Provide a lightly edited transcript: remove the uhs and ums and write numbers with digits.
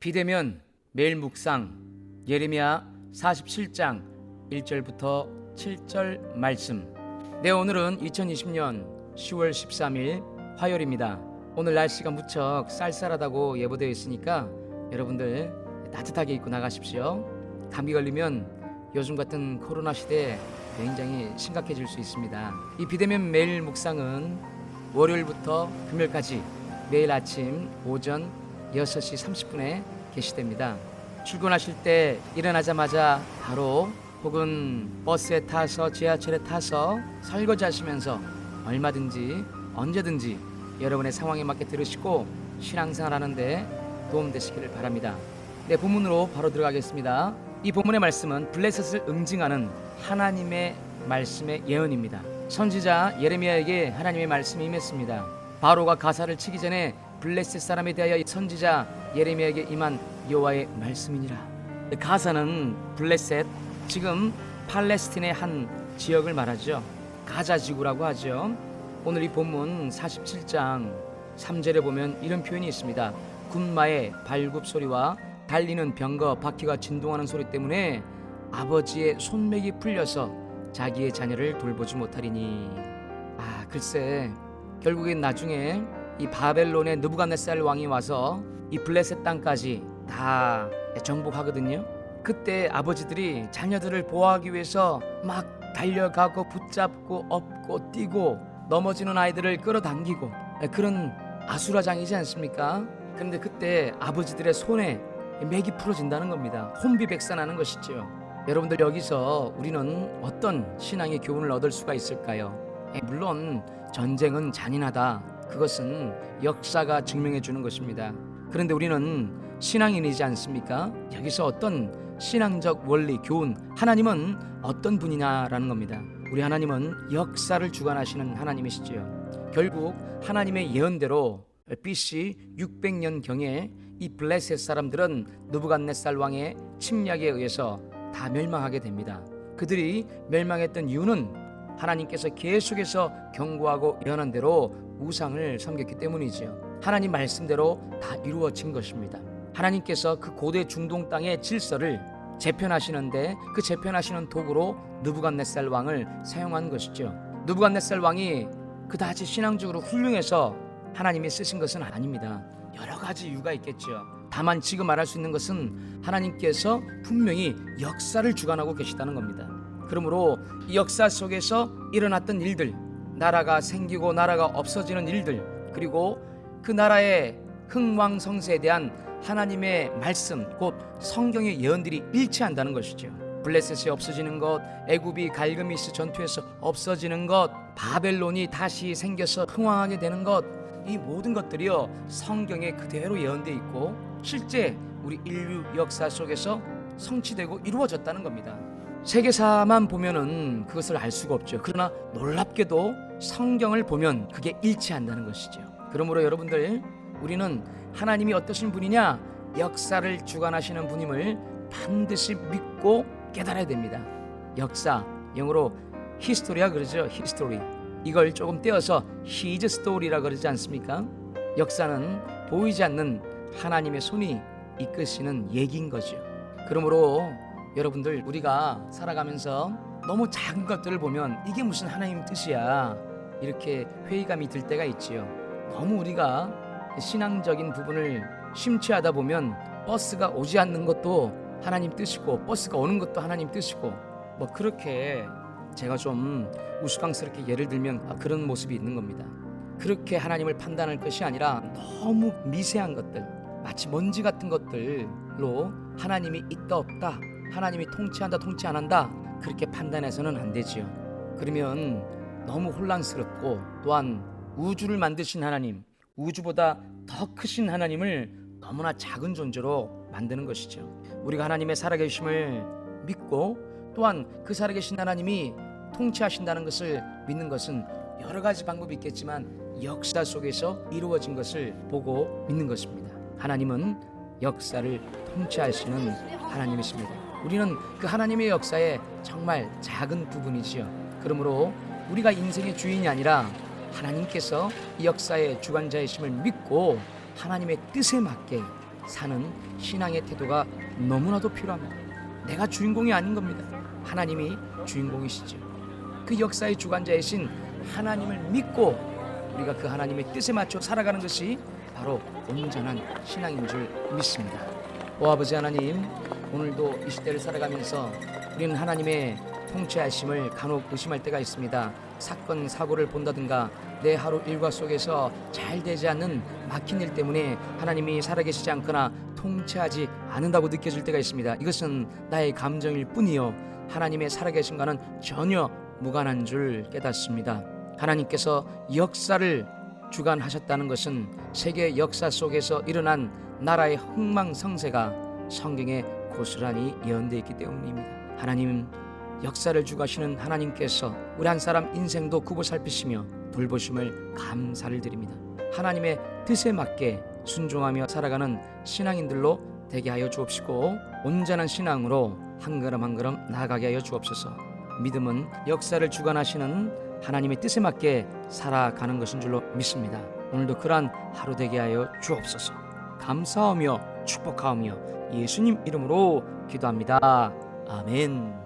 비대면 매일 묵상 예레미야 47장 1절부터 7절 말씀. 네, 오늘은 2020년 10월 13일 화요일입니다. 오늘 날씨가 무척 쌀쌀하다고 예보되어 있으니까 여러분들 따뜻하게 입고 나가십시오. 감기 걸리면 요즘 같은 코로나 시대에 굉장히 심각해질 수 있습니다. 이 비대면 매일 묵상은 월요일부터 금요일까지 매일 아침 오전 6시 30분에 게시됩니다. 출근하실 때 일어나자마자 바로 혹은 버스에 타서 지하철에 타서 설거지 하시면서 얼마든지 언제든지 여러분의 상황에 맞게 들으시고 신앙생활 하는데 도움되시기를 바랍니다. 네, 본문으로 바로 들어가겠습니다. 이 본문의 말씀은 블레셋을 응징하는 하나님의 말씀의 예언입니다. 선지자 예레미야에게 하나님의 말씀이 임했습니다. 바로가 가사를 치기 전에 블레셋 사람에 대하여 선지자 예레미야에게 임한 여호와의 말씀이니라. 가사는 블레셋, 지금 팔레스틴의 한 지역을 말하죠. 가자 지구라고 하죠. 오늘 이 본문 47장 3절에 보면 이런 표현이 있습니다. 군마의 발굽 소리와 달리는 병거 바퀴가 진동하는 소리 때문에 아버지의 손맥이 풀려서 자기의 자녀를 돌보지 못하리니. 글쎄, 결국엔 나중에 이 바벨론의 느부갓네살 왕이 와서 이 블레셋 땅까지 다 정복하거든요. 그때 아버지들이 자녀들을 보호하기 위해서 막 달려가고 붙잡고 업고 뛰고 넘어지는 아이들을 끌어당기고 그런 아수라장이지 않습니까? 그런데 그때 아버지들의 손에 맥이 풀어진다는 겁니다. 혼비백산하는 것이죠. 여러분들, 여기서 우리는 어떤 신앙의 교훈을 얻을 수가 있을까요? 물론 전쟁은 잔인하다, 그것은 역사가 증명해 주는 것입니다. 그런데 우리는 신앙인이지 않습니까? 여기서 어떤 신앙적 원리, 교훈, 하나님은 어떤 분이냐라는 겁니다. 우리 하나님은 역사를 주관하시는 하나님이시지요. 결국 하나님의 예언대로 BC 600년경에 이 블레셋 사람들은 느부갓네살 왕의 침략에 의해서 다 멸망하게 됩니다. 그들이 멸망했던 이유는 하나님께서 계속해서 경고하고 예언한 대로 우상을 섬겼기 때문이지요. 하나님 말씀대로 다 이루어진 것입니다. 하나님께서 그 고대 중동 땅의 질서를 재편하시는데 그 재편하시는 도구로 느부갓네살 왕을 사용한 것이죠. 느부갓네살 왕이 그다지 신앙적으로 훌륭해서 하나님이 쓰신 것은 아닙니다. 여러 가지 이유가 있겠죠. 다만 지금 말할 수 있는 것은 하나님께서 분명히 역사를 주관하고 계시다는 겁니다. 그러므로 이 역사 속에서 일어났던 일들, 나라가 생기고 나라가 없어지는 일들, 그리고 그 나라의 흥왕성쇠에 대한 하나님의 말씀, 곧 성경의 예언들이 일치한다는 것이죠. 블레셋이 없어지는 것, 애굽이 갈그미스 전투에서 없어지는 것, 바벨론이 다시 생겨서 흥왕하게 되는 것, 이 모든 것들이요 성경에 그대로 예언되어 있고 실제 우리 인류 역사 속에서 성취되고 이루어졌다는 겁니다. 세계사만 보면은 그것을 알 수가 없죠. 그러나 놀랍게도 성경을 보면 그게 일치한다는 것이죠. 그러므로 여러분들, 우리는 하나님이 어떠신 분이냐, 역사를 주관하시는 분임을 반드시 믿고 깨달아야 됩니다. 역사, 영어로 히스토리아 그러죠. 히스토리. 이걸 조금 떼어서 히즈 스토리라 그러지 않습니까? 역사는 보이지 않는 하나님의 손이 이끄시는 얘기인 거죠. 그러므로 여러분들, 우리가 살아가면서 너무 작은 것들을 보면 이게 무슨 하나님 뜻이야, 이렇게 회의감이 들 때가 있지요. 너무 우리가 신앙적인 부분을 심취하다 보면 버스가 오지 않는 것도 하나님 뜻이고 버스가 오는 것도 하나님 뜻이고, 뭐 그렇게 제가 좀 우스꽝스럽게 예를 들면 그런 모습이 있는 겁니다. 그렇게 하나님을 판단할 것이 아니라 너무 미세한 것들, 마치 먼지 같은 것들로 하나님이 있다 없다, 하나님이 통치한다 통치 안 한다, 그렇게 판단해서는 안 되지요. 그러면 너무 혼란스럽고, 또한 우주를 만드신 하나님, 우주보다 더 크신 하나님을 너무나 작은 존재로 만드는 것이죠. 우리가 하나님의 살아계심을 믿고 또한 그 살아계신 하나님이 통치하신다는 것을 믿는 것은 여러 가지 방법이 있겠지만 역사 속에서 이루어진 것을 보고 믿는 것입니다. 하나님은 역사를 통치하시는 하나님이십니다. 우리는 그 하나님의 역사에 정말 작은 부분이지요. 그러므로 우리가 인생의 주인이 아니라 하나님께서 이 역사의 주관자이심을 믿고 하나님의 뜻에 맞게 사는 신앙의 태도가 너무나도 필요합니다. 내가 주인공이 아닌 겁니다. 하나님이 주인공이시죠. 그 역사의 주관자이신 하나님을 믿고 우리가 그 하나님의 뜻에 맞춰 살아가는 것이 바로 온전한 신앙인 줄 믿습니다. 오 아버지 하나님, 오늘도 이 시대를 살아가면서 우리는 하나님의 통치하심을 간혹 의심할 때가 있습니다. 사건 사고를 본다든가 내 하루 일과 속에서 잘 되지 않는 막힌 일 때문에 하나님이 살아계시지 않거나 통치하지 않는다고 느껴질 때가 있습니다. 이것은 나의 감정일 뿐이요 하나님의 살아계심과는 전혀 무관한 줄 깨닫습니다. 하나님께서 역사를 주관하셨다는 것은 세계 역사 속에서 일어난 나라의 흥망성쇠가 성경에 고스란히 예언되어 있기 때문입니다. 하나님, 역사를 주관하시는 하나님께서 우리 한 사람 인생도 굽어 살피시며 돌보심을 감사를 드립니다. 하나님의 뜻에 맞게 순종하며 살아가는 신앙인들로 되게 하여 주옵시고 온전한 신앙으로 한 걸음 한 걸음 나아가게 하여 주옵소서. 믿음은 역사를 주관하시는 하나님의 뜻에 맞게 살아가는 것인 줄로 믿습니다. 오늘도 그러한 하루 되게 하여 주옵소서. 감사하며 축복하며 예수님 이름으로 기도합니다. 아멘.